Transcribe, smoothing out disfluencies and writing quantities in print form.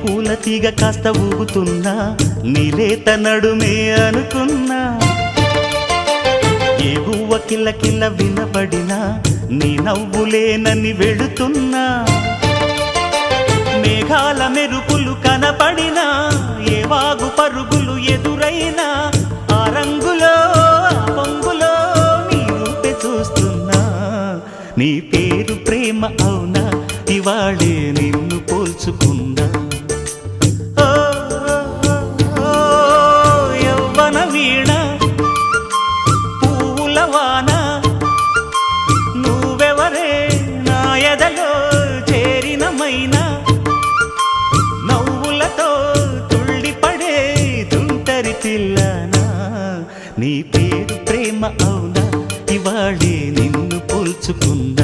పూల తీగ కాస్త ఊగుతున్నా నీలేత నడుమే అనుకున్నా ఏ గువ్వ కిల్ల కిల్ల వినబడినా నీ నవ్వులేనని వెళుతున్నా మేఘాల మెరుపులు కనపడినా ఏ వాగు పరుగులు ఎదురైనా ఆ రంగులో ఆ పొంగులో నీ రూపే చూస్తున్నా నీ పేరు ప్రేమ అవునా ఇవాళే నిన్ను పోల్చుకున్నా యవ్వన వీణ పూల వాన నువ్వెవరే నా ఎదలో చేరిన మైనా నవ్వులతో తుళ్ళిపడే తుంటరి పిల్లనా నీ పేరు ప్రేమ అవునా ఇవాళే నిన్ను పోల్చుకున్నా